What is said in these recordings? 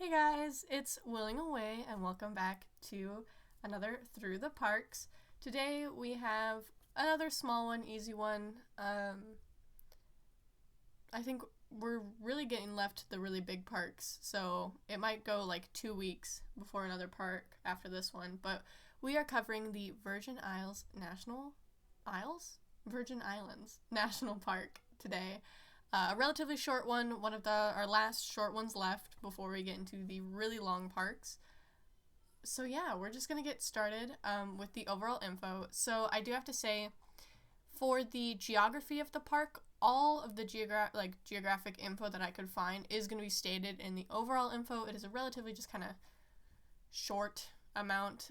Hey guys, it's Willing Away and welcome back to another Through the Parks. Today we have another small one, easy one. I think we're really getting left the really big parks, so it might go like 2 weeks before another park after this one, but we are covering the Virgin Islands National Park today. A relatively short one of our last short ones left before we get into the really long parks. So yeah, we're just going to get started with the overall info. So I do have to say, for the geography of the park, all of the geographic info that I could find is going to be stated in the overall info. It is a relatively just kind of short amount,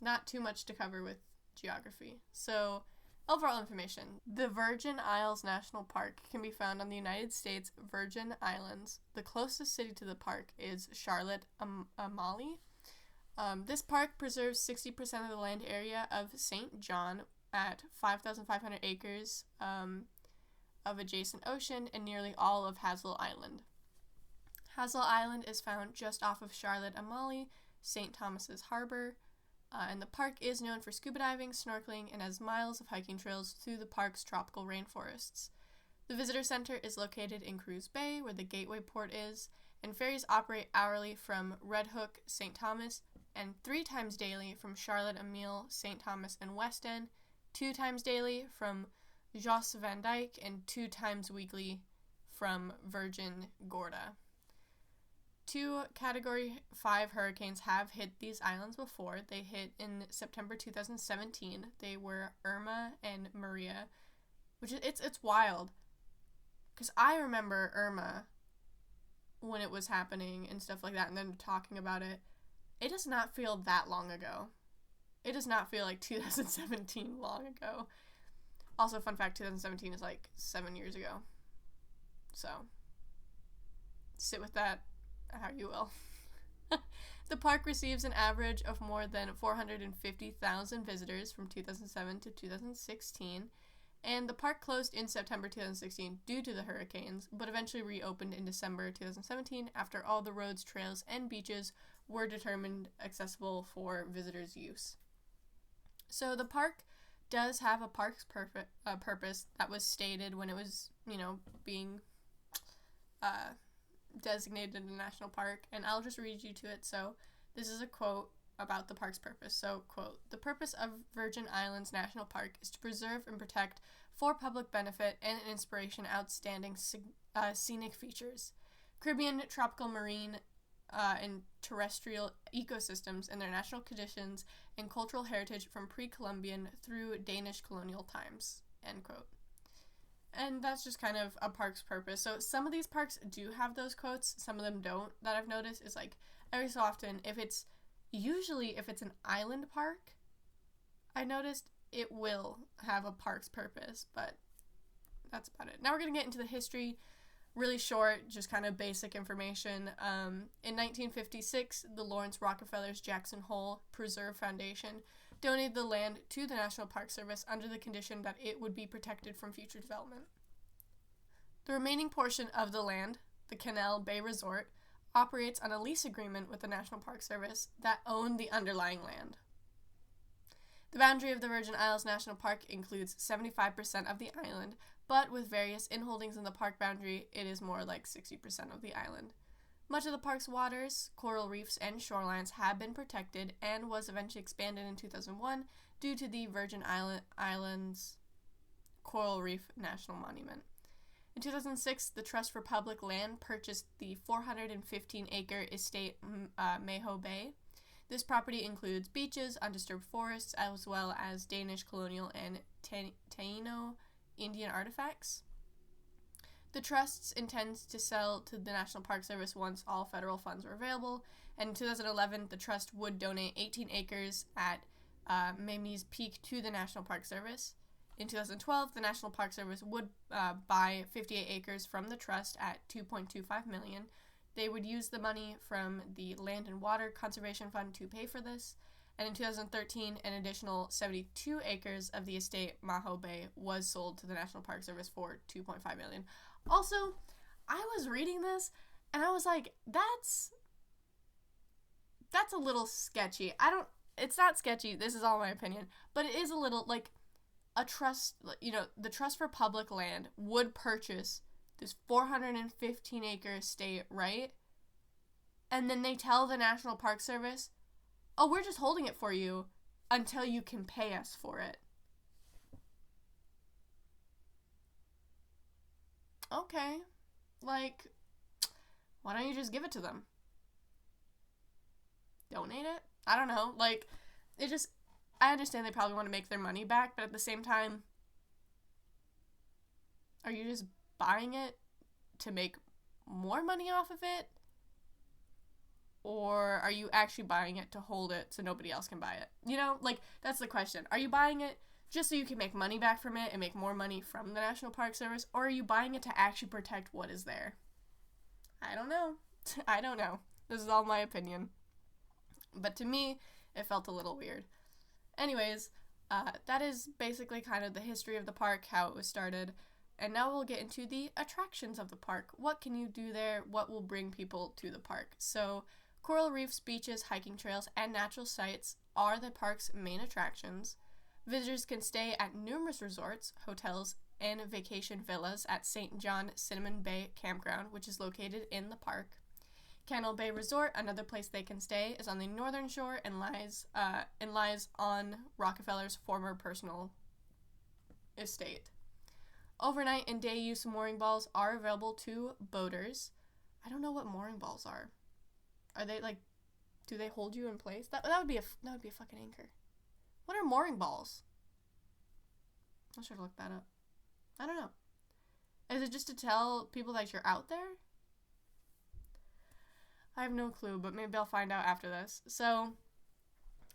not too much to cover with geography. So overall information. The Virgin Isles National Park can be found on the United States Virgin Islands. The closest city to the park is Charlotte Amalie. This park preserves 60% of the land area of St. John at 5,500 acres of adjacent ocean and nearly all of Hassel Island. Hassel Island is found just off of Charlotte Amalie, St. Thomas's Harbor. And the park is known for scuba diving, snorkeling, and has miles of hiking trails through the park's tropical rainforests. The visitor center is located in Cruz Bay, where the gateway port is, and ferries operate hourly from Red Hook, St. Thomas, and 3 times daily from Charlotte Amalie, St. Thomas, and West End, 2 times daily from Jos Van Dyke, and 2 times weekly from Virgin Gorda. 2 Category 5 hurricanes have hit these islands before. They hit in September 2017. They were Irma and Maria, which it's wild, because I remember Irma when it was happening and stuff like that, and then talking about it. It does not feel that long ago. It does not feel like 2017 long ago. Also, fun fact, 2017 is like 7 years ago. So, sit with that how you will. The park receives an average of more than 450,000 visitors from 2007 to 2016, and the park closed in September 2016 due to the hurricanes, but eventually reopened in December 2017 after all the roads, trails, and beaches were determined accessible for visitors' use. So the park does have a park's purpose that was stated when it was, being designated a national park, and I'll just read you to it. So this is a quote about the park's purpose. So, quote, "The purpose of Virgin Islands National Park is to preserve and protect for public benefit and inspiration outstanding scenic features, Caribbean tropical marine and terrestrial ecosystems and their natural conditions and cultural heritage from pre-Columbian through Danish colonial times," end quote. And that's just kind of a park's purpose. So some of these parks do have those quotes, some of them don't, that I've noticed. Is like every so often, if it's an island park, I noticed it will have a park's purpose, but that's about it. Now we're going to get into the history. Really short, just kind of basic information. In 1956, the Lawrence Rockefeller's Jackson Hole Preserve Foundation donated the land to the National Park Service under the condition that it would be protected from future development. The remaining portion of the land, the Canal Bay Resort, operates on a lease agreement with the National Park Service that owned the underlying land. The boundary of the Virgin Isles National Park includes 75% of the island, but with various inholdings in the park boundary, it is more like 60% of the island. Much of the park's waters, coral reefs, and shorelines have been protected and was eventually expanded in 2001 due to the Virgin Islands Coral Reef National Monument. In 2006, the Trust for Public Land purchased the 415-acre estate Mayho Bay. This property includes beaches, undisturbed forests, as well as Danish colonial and Taino Indian artifacts. The Trust intends to sell to the National Park Service once all federal funds are available, and in 2011, the Trust would donate 18 acres at Mamie's Peak to the National Park Service. In 2012, the National Park Service would buy 58 acres from the Trust at $2.25 million. They would use the money from the Land and Water Conservation Fund to pay for this, and in 2013, an additional 72 acres of the estate Mayho Bay was sold to the National Park Service for $2.5 million. Also, I was reading this, And I was like, that's a little sketchy. It's not sketchy, this is all my opinion, but it is a little, like, a trust, the Trust for Public Land would purchase this 415-acre estate, right? And then they tell the National Park Service, oh, we're just holding it for you until you can pay us for it. Okay. Like, why don't you just give it to them? Donate it? I don't know. Like, I understand they probably want to make their money back, but at the same time, are you just buying it to make more money off of it? Or are you actually buying it to hold it so nobody else can buy it? Like, that's the question. Are you buying it just so you can make money back from it and make more money from the National Park Service? Or are you buying it to actually protect what is there? I don't know. I don't know. This is all my opinion. But to me, it felt a little weird. Anyways, that is basically kind of the history of the park, how it was started. And now we'll get into the attractions of the park. What can you do there? What will bring people to the park? So, coral reefs, beaches, hiking trails, and natural sites are the park's main attractions. Visitors can stay at numerous resorts, hotels, and vacation villas at St. John Cinnamon Bay Campground, which is located in the park. Candle Bay Resort, another place they can stay, is on the northern shore and lies on Rockefeller's former personal estate. Overnight and day use mooring balls are available to boaters. I don't know what mooring balls are. Are they like, do they hold you in place? That would be a fucking anchor. What are mooring balls? I should look that up. I don't know. Is it just to tell people that you're out there? I have no clue, but maybe I'll find out after this. So,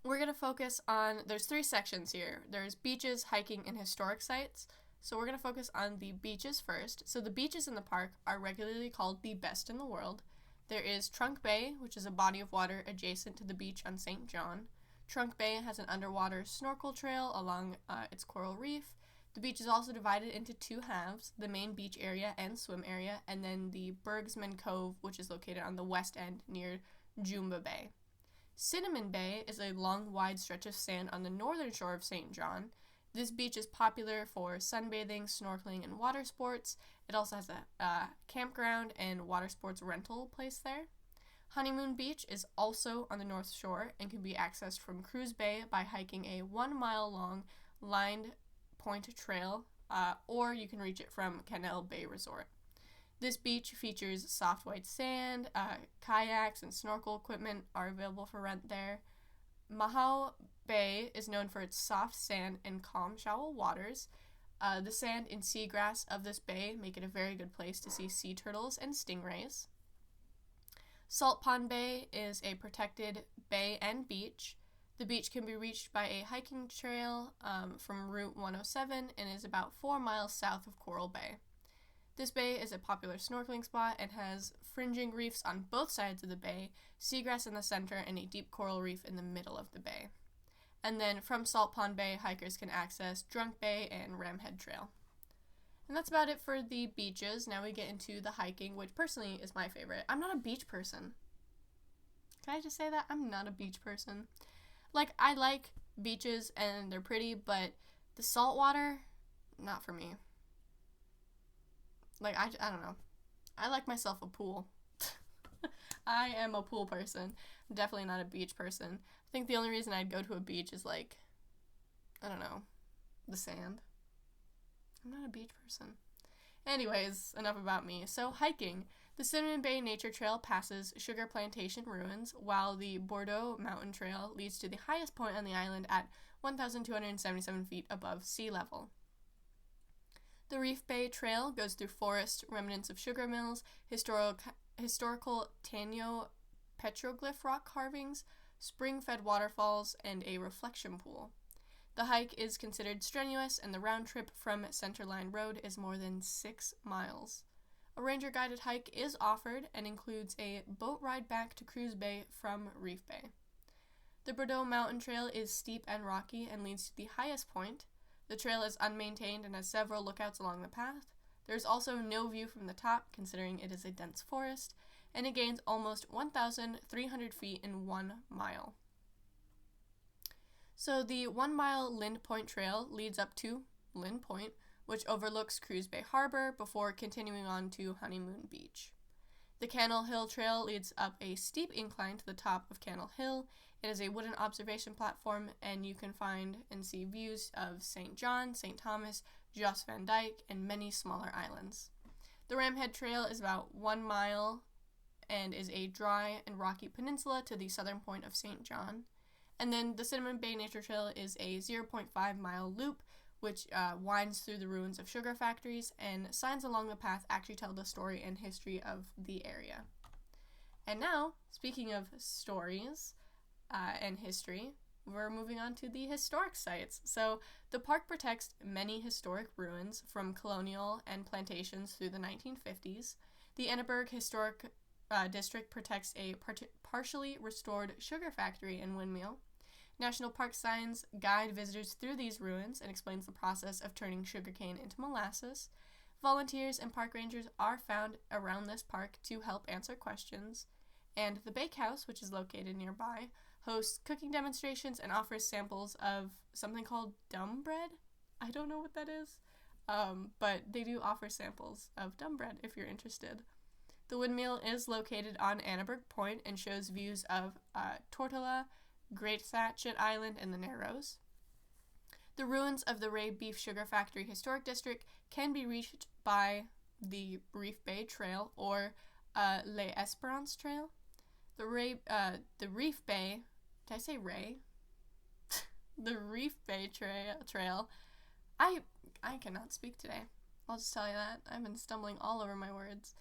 we're going to focus on, there's 3 sections here. There's beaches, hiking, and historic sites. So we're going to focus on the beaches first. So the beaches in the park are regularly called the best in the world. There is Trunk Bay, which is a body of water adjacent to the beach on St. John. Trunk Bay has an underwater snorkel trail along its coral reef. The beach is also divided into 2 halves, the main beach area and swim area, and then the Bergsman Cove, which is located on the west end near Jumba Bay. Cinnamon Bay is a long, wide stretch of sand on the northern shore of St. John. This beach is popular for sunbathing, snorkeling, and water sports. It also has a campground and water sports rental place there. Honeymoon Beach is also on the north shore and can be accessed from Cruise Bay by hiking a 1-mile-long lined point trail, or you can reach it from Canal Bay Resort. This beach features soft white sand, kayaks and snorkel equipment are available for rent there. Mahau Bay is known for its soft sand and calm, shallow waters. The sand and seagrass of this bay make it a very good place to see sea turtles and stingrays. Salt Pond Bay is a protected bay and beach. The beach can be reached by a hiking trail from Route 107 and is about 4 miles south of Coral Bay. This bay is a popular snorkeling spot and has fringing reefs on both sides of the bay, seagrass in the center, and a deep coral reef in the middle of the bay. And then from Salt Pond Bay, hikers can access Drunk Bay and Ramhead Trail. And that's about it for the beaches. Now we get into the hiking, which personally is my favorite. I'm not a beach person. Can I just say that? I'm not a beach person. Like, I like beaches and they're pretty, but the salt water, not for me. Like, I don't know. I like myself a pool. I am a pool person. I'm definitely not a beach person. I think the only reason I'd go to a beach is, like, I don't know, the sand. I'm not a beach person. Anyways, enough about me. So, hiking. The Cinnamon Bay Nature Trail passes sugar plantation ruins, while the Bordeaux Mountain Trail leads to the highest point on the island at 1,277 feet above sea level. The Reef Bay Trail goes through forest, remnants of sugar mills, historical Taino petroglyph rock carvings, spring-fed waterfalls, and a reflection pool. The hike is considered strenuous, and the round trip from Centerline Road is more than 6 miles. A ranger-guided hike is offered and includes a boat ride back to Cruise Bay from Reef Bay. The Bordeaux Mountain Trail is steep and rocky and leads to the highest point. The trail is unmaintained and has several lookouts along the path. There's also no view from the top, considering it is a dense forest, and it gains almost 1,300 feet in 1 mile. So the 1 mile Lind Point Trail leads up to Lind Point, which overlooks Cruz Bay Harbor before continuing on to Honeymoon Beach. The Cannell Hill Trail leads up a steep incline to the top of Cannell Hill. It is a wooden observation platform, and you can find and see views of St. John, St. Thomas, Jos Van Dyke, and many smaller islands. The Ramhead Trail is about 1 mile and is a dry and rocky peninsula to the southern point of St. John. And then the Cinnamon Bay Nature Trail is a 0.5 mile loop which winds through the ruins of sugar factories, and signs along the path actually tell the story and history of the area. And now, speaking of stories and history, we're moving on to the historic sites. So the park protects many historic ruins from colonial and plantations through the 1950s. The Annaberg Historic District protects a partially restored sugar factory and windmill. National Park signs guide visitors through these ruins and explains the process of turning sugarcane into molasses. Volunteers and park rangers are found around this park to help answer questions. And the bakehouse, which is located nearby, hosts cooking demonstrations and offers samples of something called dumb bread. I don't know what that is, but they do offer samples of dumb bread if you're interested. The windmill is located on Annaberg Point and shows views of Tortola, Great Satchet Island, and the Narrows. The ruins of the Ray Beef Sugar Factory Historic District can be reached by the Reef Bay Trail or Les Esperance Trail. The Reef Bay, did I say Ray? The Reef Bay Trail. I cannot speak today. I'll just tell you that. I've been stumbling all over my words.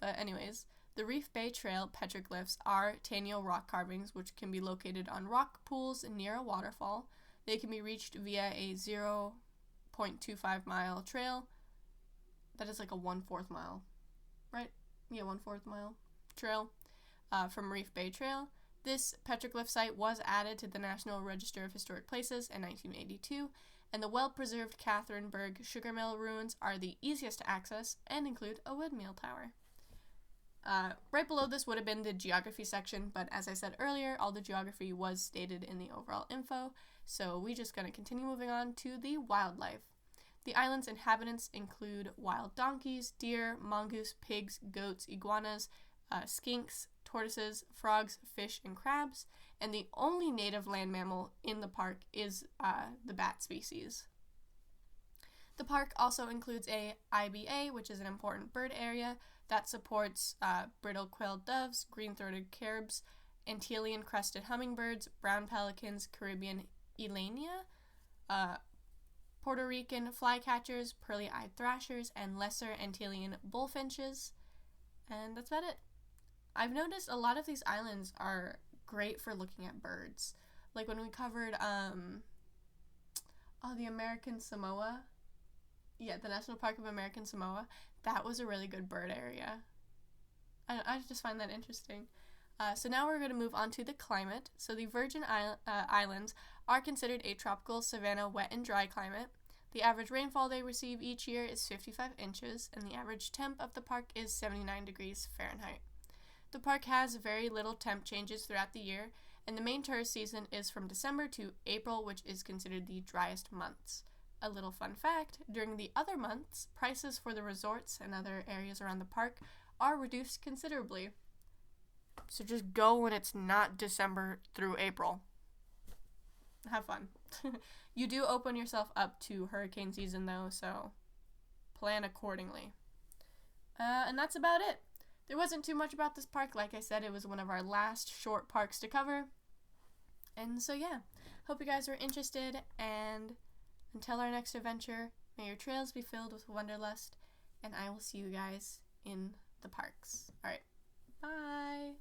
But anyways, the Reef Bay Trail petroglyphs are Tanial rock carvings which can be located on rock pools near a waterfall. They can be reached via a 0.25 mile trail. That is like a 1/4 mile, right? Yeah, 1/4 mile trail from Reef Bay Trail. This petroglyph site was added to the National Register of Historic Places in 1982, and the well-preserved Catherineburg Sugar Mill ruins are the easiest to access and include a windmill tower. Right below this would have been the geography section, but as I said earlier, all the geography was stated in the overall info, so we're just going to continue moving on to the wildlife. The island's inhabitants include wild donkeys, deer, mongoose, pigs, goats, iguanas, skinks, tortoises, frogs, fish, and crabs, and the only native land mammal in the park is the bat species. The park also includes a IBA, which is an important bird area that supports brittle-quilled doves, green-throated caribs, Antillean-crested hummingbirds, brown pelicans, Caribbean elania, Puerto Rican flycatchers, pearly-eyed thrashers, and lesser Antillean bullfinches. And that's about it. I've noticed a lot of these islands are great for looking at birds. Like when we covered the American Samoa. Yeah, the National Park of American Samoa. That was a really good bird area. I just find that interesting. So now we're going to move on to the climate. So the Virgin Islands are considered a tropical savanna wet and dry climate. The average rainfall they receive each year is 55 inches, and the average temp of the park is 79 degrees Fahrenheit. The park has very little temp changes throughout the year, and the main tourist season is from December to April, which is considered the driest months. A little fun fact, during the other months, prices for the resorts and other areas around the park are reduced considerably. So just go when it's not December through April. Have fun. You do open yourself up to hurricane season though, so plan accordingly. And that's about it. There wasn't too much about this park. Like I said, it was one of our last short parks to cover. And so yeah, hope you guys were interested, and until our next adventure, may your trails be filled with wanderlust, and I will see you guys in the parks. Alright, bye!